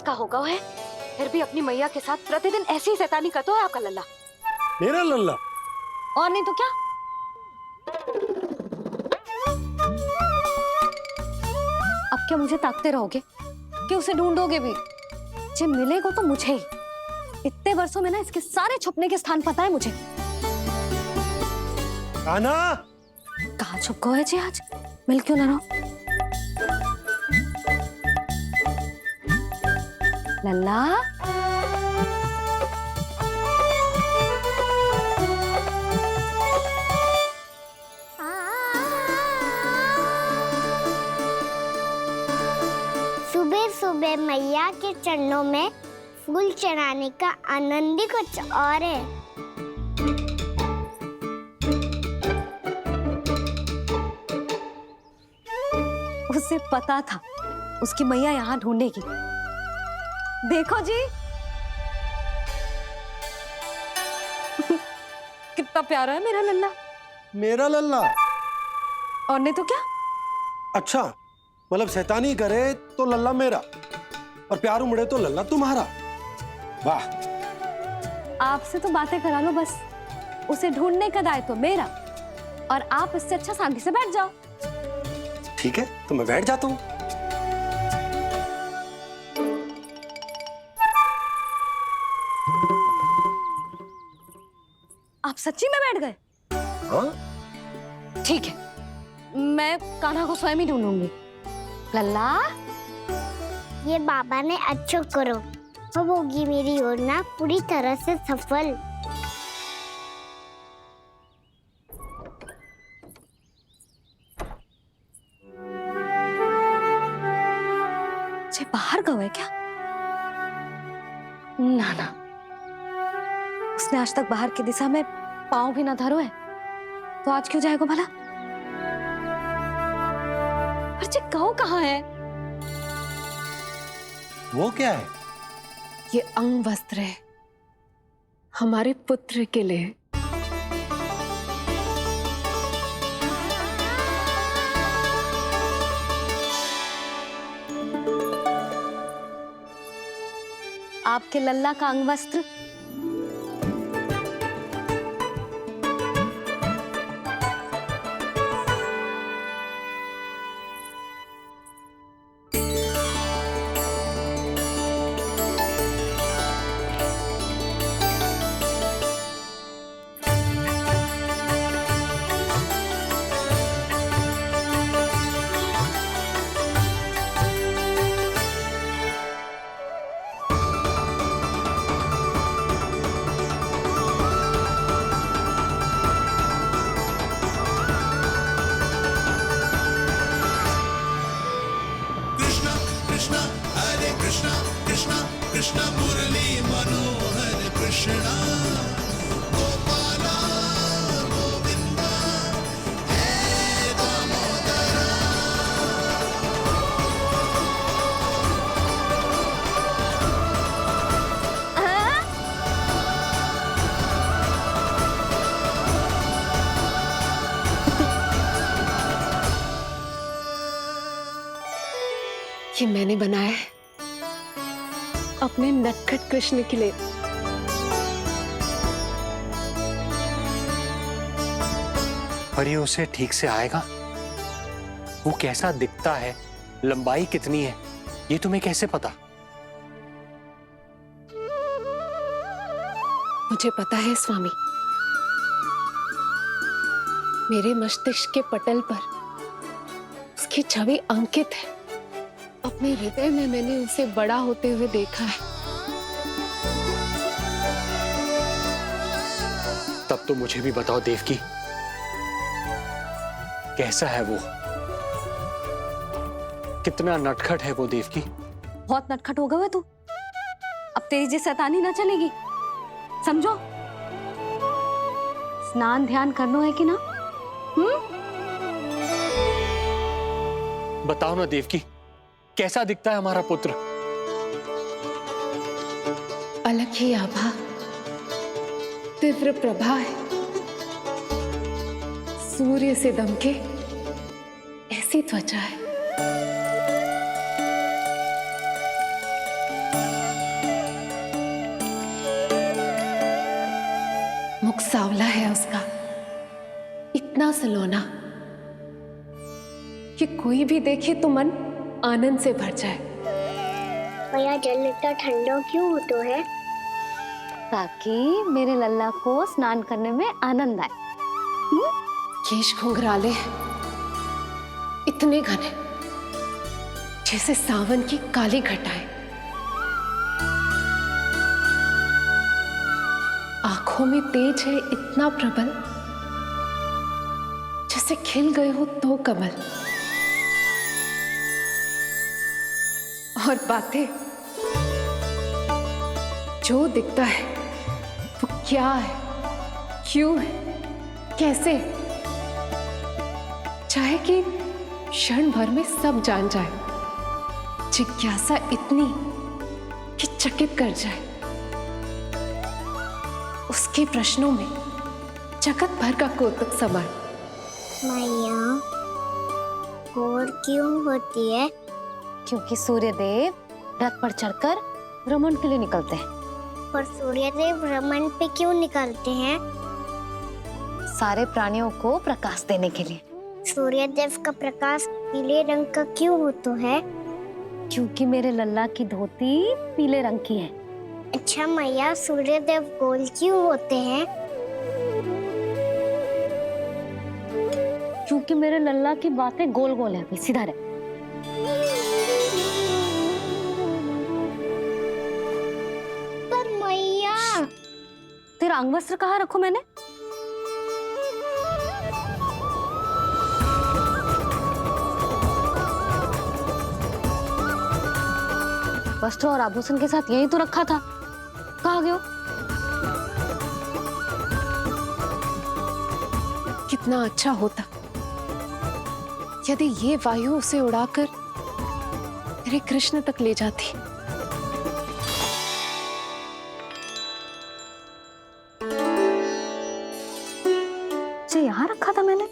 का होगा है, फिर भी अपनी मैया के साथ प्रतिदिन ऐसी ही शैतानी करता है आपका लल्ला। मेरा लल्ला? और नहीं तो क्या। अब क्या मुझे ताकते रहोगे कि उसे ढूंढोगे भी? जे मिलेगा तो मुझे ही। इतने वर्षों में ना इसके सारे छुपने के स्थान पता है मुझे। कान्हा! कहाँ छुप गए जी आज? मिल क्यों ना रहो? लल्ला, सुबह सुबह मैया के चरणों में फूल चढ़ाने का आनंद ही कुछ और है। उसे पता था उसकी मैया यहाँ ढूंढेगी। देखो जी कितना प्यारा है मेरा लल्ला। मेरा लल्ला? और नहीं तो क्या। अच्छा, मतलब शैतानी करे तो लल्ला मेरा और प्यार उमड़े तो लल्ला तुम्हारा। वाह! आपसे तो बातें करा लो बस, उसे ढूंढने का दायित्व मेरा, और आप इससे अच्छा शांति से बैठ जाओ। ठीक है, तो मैं बैठ जाता हूँ। आप सच्ची में बैठ गए? हाँ? ठीक है, मैं कान्हा को स्वयं ही ढूंढूंगी। लल्ला, ये बाबा ने अच्छा करो, अब होगी मेरी योजना पूरी तरह से सफल। जे बाहर गए क्या? ना ना, उसने आज तक बाहर की दिशा में पांव भी ना धरो है, तो आज क्यों जाएगा भला? पर जे कहो कहाँ है? वो क्या है? ये अंग वस्त्र है हमारे पुत्र के लिए। आपके लल्ला का अंग वस्त्र? कृष्ण मुरली मनोहर कृष्णा गोपाला गोविंदा हे दामोदरा। ये मैंने बनाया है अपने नटखट कृष्ण के लिए। पर ये उसे ठीक से आएगा? वो कैसा दिखता है, लंबाई कितनी है, ये तुम्हें कैसे पता? मुझे पता है स्वामी, मेरे मस्तिष्क के पटल पर उसकी छवि अंकित है। अपने हृदय में मैंने उसे बड़ा होते हुए देखा है। तब तो मुझे भी बताओ देवकी, कैसा है वो? कितना नटखट है वो देवकी? बहुत नटखट हो गए तू। अब तेरी जी शैतानी ना चलेगी, समझो। स्नान ध्यान करना है कि ना? बताओ ना देवकी, कैसा दिखता है हमारा पुत्र? अलग ही आभा, तीव्र प्रभा है, सूर्य से दमके ऐसी त्वचा है। मुख सांवला है उसका, इतना सलोना कि कोई भी देखे तो मन आनंद से भर जाए। भैया जल इतना ठंडा क्यों होता है? ताकि मेरे लल्ला को स्नान करने में आनंद आए। केश घुंघराले इतने घने जैसे सावन की काली घटाएं, आंखों में तेज है इतना प्रबल जैसे खिल गए हो दो कमल, और बातें जो दिखता है वो क्या है, क्यों है, कैसे, चाहे कि क्षण भर में सब जान जाए। जिज्ञासा इतनी कि चकित कर जाए। उसके प्रश्नों में जगत भर का कौतुक समाए। मैया और क्यों होती है? क्योंकि सूर्यदेव रथ पर चढ़कर भ्रमण के लिए निकलते हैं। पर सूर्यदेव भ्रमण पे क्यों निकलते हैं? सारे प्राणियों को प्रकाश देने के लिए। सूर्यदेव का प्रकाश पीले रंग का क्यों होता है? क्योंकि मेरे लल्ला की धोती पीले रंग की है। अच्छा मैया, सूर्यदेव गोल क्यों होते हैं? क्योंकि मेरे लल्ला की बातें गोल गोल है, सीधा रहे। पर मैया, तेरा अंगवस्त्र कहाँ रखो मैंने? वस्त्र और आभूषण के साथ यही तो रखा था, कहाँ गए हो? कितना अच्छा होता यदि ये वायु उसे उड़ाकर तेरे कृष्ण तक ले जाती। इसे यहाँ रखा था मैंने।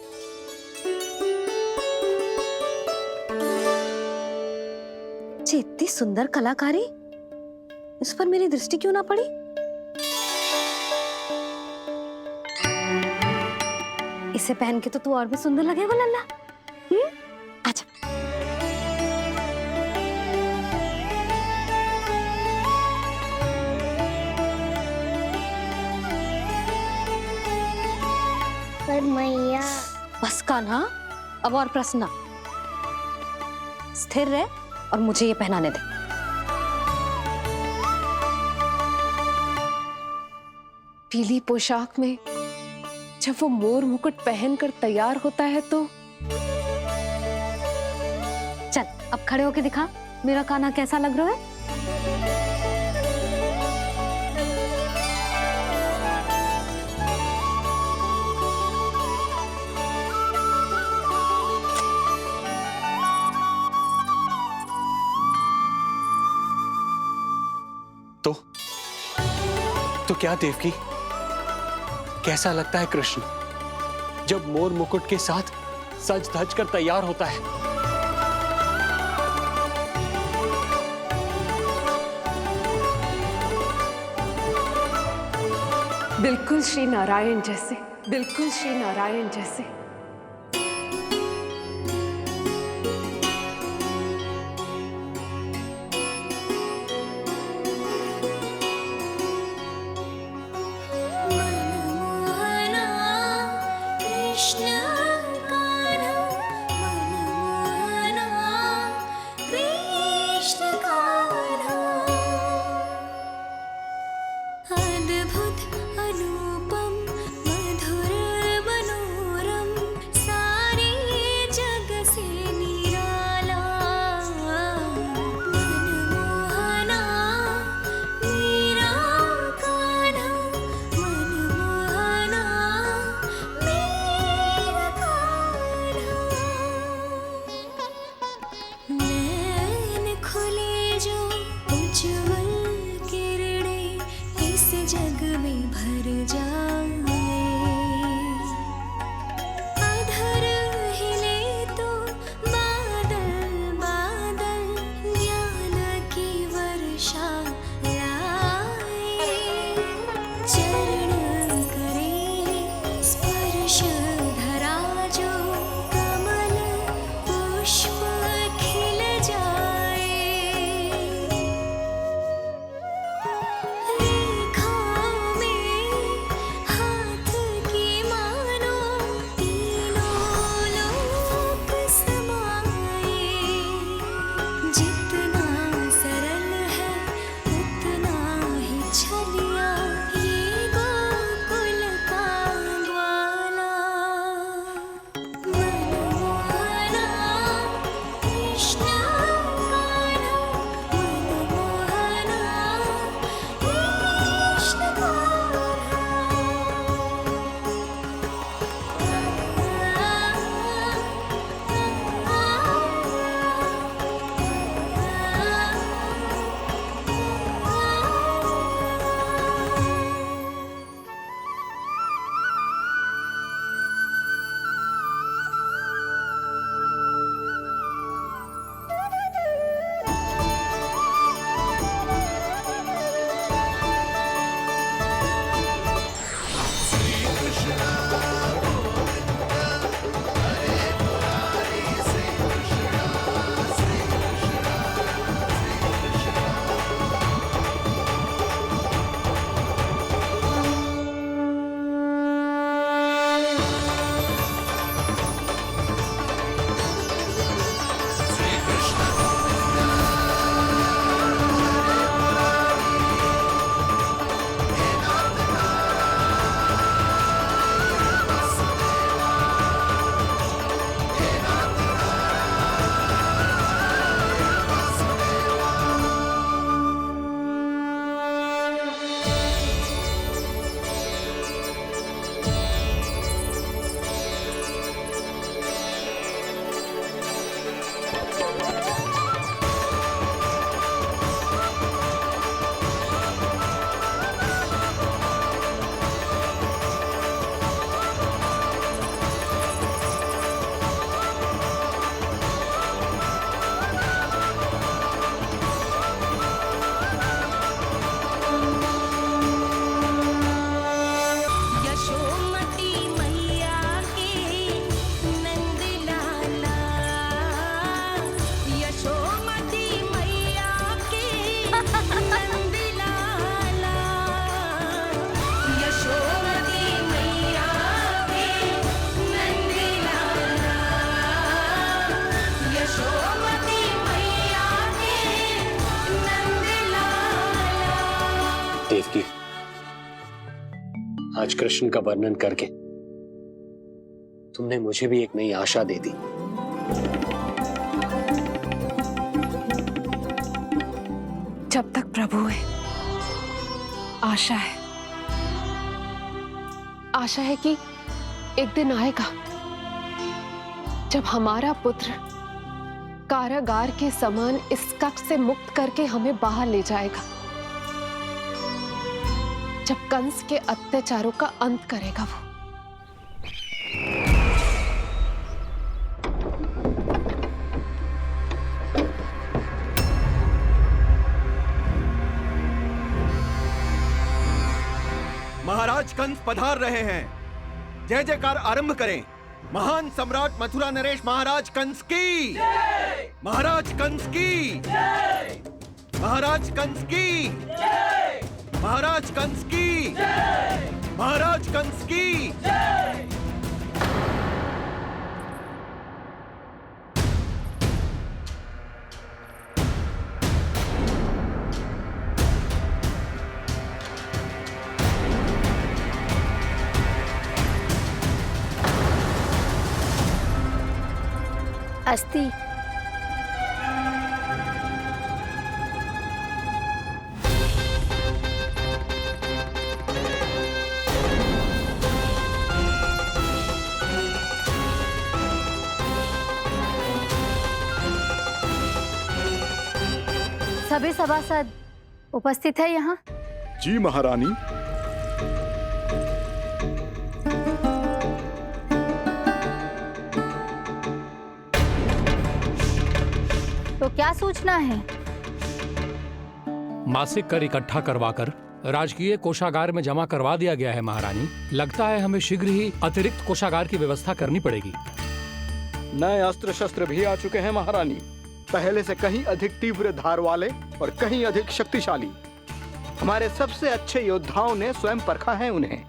इतनी सुंदर कलाकारी, इस पर मेरी दृष्टि क्यों ना पड़ी? इसे पहन के तो तू और भी सुंदर लगेगा लल्ला। आजा। पर मैया, बस कान्हा, अब और प्रश्न। स्थिर रह और मुझे ये पहनाने दे। पीली पोशाक में जब वो मोर मुकुट पहनकर तैयार होता है तो चल अब खड़े होके दिखा मेरा कान्हा कैसा लग रहा है। तो क्या देवकी, कैसा लगता है कृष्ण जब मोर मुकुट के साथ सज धज कर तैयार होता है? बिल्कुल श्री नारायण जैसे, बिल्कुल श्री नारायण जैसे। अद्भुत अनूपम मधुर मनोरम देवकी, आज कृष्ण का वर्णन करके तुमने मुझे भी एक नई आशा दे दी। जब तक प्रभु है, आशा है। आशा है कि एक दिन आएगा जब हमारा पुत्र कारागार के समान इस कक्ष से मुक्त करके हमें बाहर ले जाएगा, जब कंस के अत्याचारों का अंत करेगा वो। महाराज कंस पधार रहे हैं। जय जयकार आरंभ करें। महान सम्राट मथुरा नरेश महाराज कंस की, महाराज कंस की, महाराज कंस की, महाराज कंस की, महाराज कंस की। अस्ति। सभी सभासद उपस्थित है यहाँ? जी महारानी। तो क्या सूचना है? मासिक कर इकट्ठा करवाकर राजकीय कोषागार में जमा करवा दिया गया है महारानी। लगता है हमें शीघ्र ही अतिरिक्त कोषागार की व्यवस्था करनी पड़ेगी। नए अस्त्र शस्त्र भी आ चुके हैं महारानी, पहले से कहीं अधिक तीव्र धार वाले और कहीं अधिक शक्तिशाली। हमारे सबसे अच्छे योद्धाओं ने स्वयं परखा है उन्हें।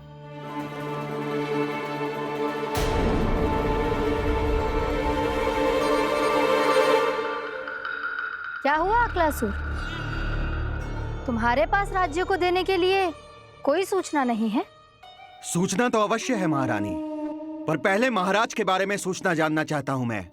क्या हुआ अक्लासुर? तुम्हारे पास राज्य को देने के लिए कोई सूचना नहीं है? सूचना तो अवश्य है महारानी, पर पहले महाराज के बारे में सूचना जानना चाहता हूं मैं।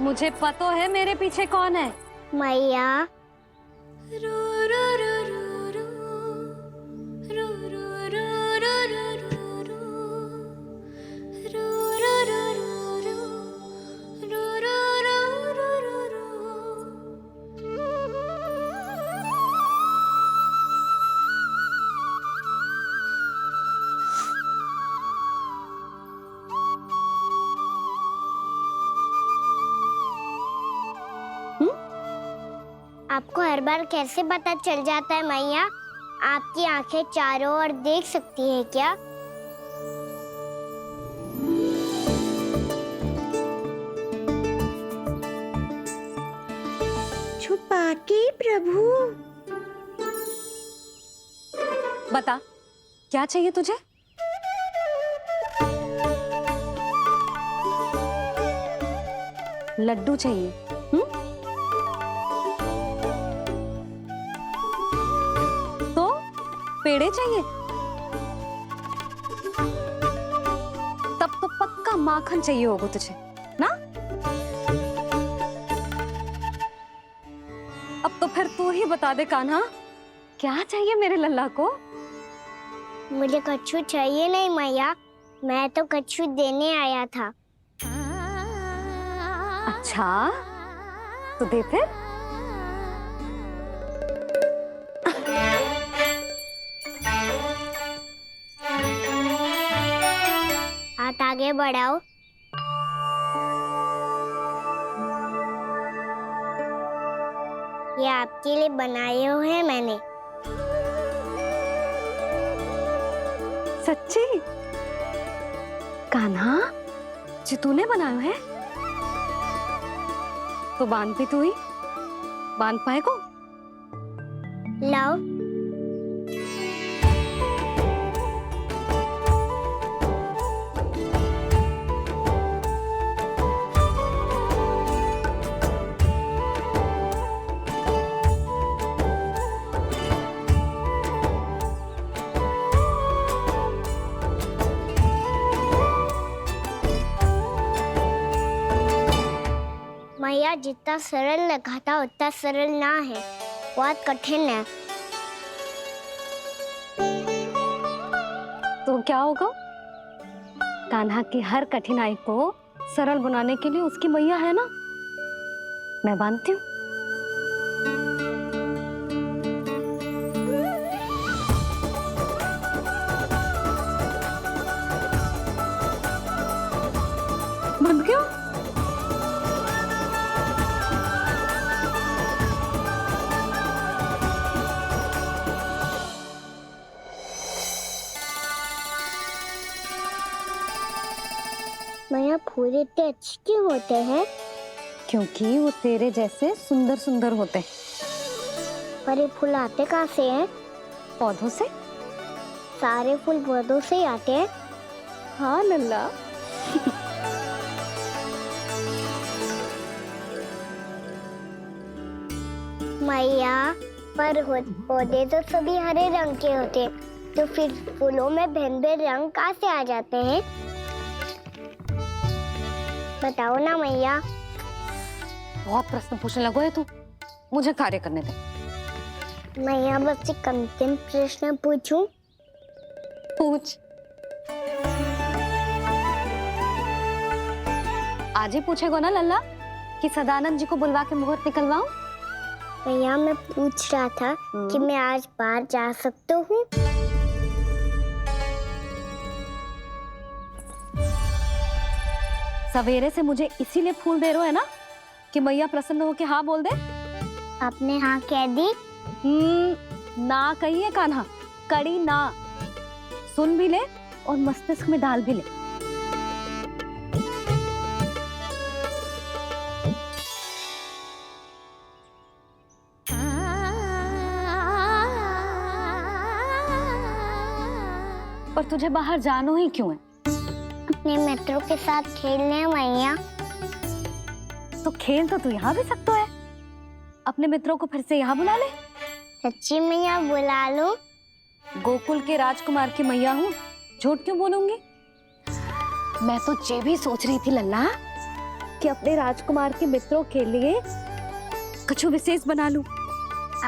मुझे पता है मेरे पीछे कौन है। मैया। आपको हर बार कैसे पता चल जाता है मैया? आपकी आंखें चारों ओर देख सकती हैं क्या? छुपा के प्रभु। बता, क्या चाहिए तुझे? लड्डू चाहिए? पेड़े चाहिए? तब तो पक्का माखन चाहिए होगा तुझे ना? अब तो फिर तू ही बता दे कान्हा, क्या चाहिए मेरे लल्ला को? मुझे कच्छू चाहिए नहीं मैया, मैं तो कच्छू देने आया था। अच्छा तो दे फिर। हाथ आगे बढ़ाओ। ये आपके लिए बनाए हुए हैं मैंने। सच्ची? कान्हा जी तूने बनाया है? तो बांध भी तू ही, बांध पाए को? लाओ। मैया जितना सरल लगा था उतना सरल ना है, बहुत कठिन है। तो क्या होगा? कान्हा की हर कठिनाई को सरल बनाने के लिए उसकी मैया है ना, मैं बांधती हूँ। बंद क्यों? मैया फूल इतने अच्छे क्यों होते हैं? क्योंकि वो तेरे जैसे सुंदर सुंदर होते हैं। पर ये फूल आते कहाँ से हैं? पौधों से। सारे फूल पौधों से ही आते हैं? हाँ लल्ला। मैया पर पौधे तो सभी हरे रंग के होते हैं, तो फिर फूलों में भिन्न भिन्न रंग कहाँ से आ जाते हैं? बताओ ना मैया। बहुत प्रश्न पूछने लगो है तू, मुझे कार्य करने दे। मैया बस एक अंतिम प्रश्न पूछूं? पूछ। आज ही पूछेगो ना लल्ला कि सदानंद जी को बुलवा के मुहूर्त निकलवाऊं? मैया मैं पूछ रहा था कि मैं आज बाहर जा सकता हूँ? सवेरे से मुझे इसीलिए फूल दे रहे हो है ना कि मैया प्रसन्न हो के हाँ बोल दे। आपने हाँ कह दी? ना कहिए कान्हा, कड़ी ना। सुन भी ले और मस्तिष्क में डाल भी ले। पर तुझे बाहर जानो ही क्यों है? अपने मित्रों के साथ खेलने मैया। तो खेल तो तू यहाँ भी सकता है, अपने मित्रों को फिर से यहाँ बुला ले। सच्ची मैया बुला लो। गोकुल के राजकुमार की मैया हूँ, झूठ क्यों बोलूंगी? मैं तो ये भी सोच रही थी लल्ला कि अपने राजकुमार के मित्रों के लिए कुछ विशेष बना लूं।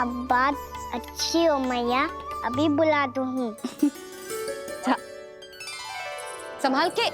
अब बात अच्छी हो मैया, अभी बुला दूँ। संभाल के।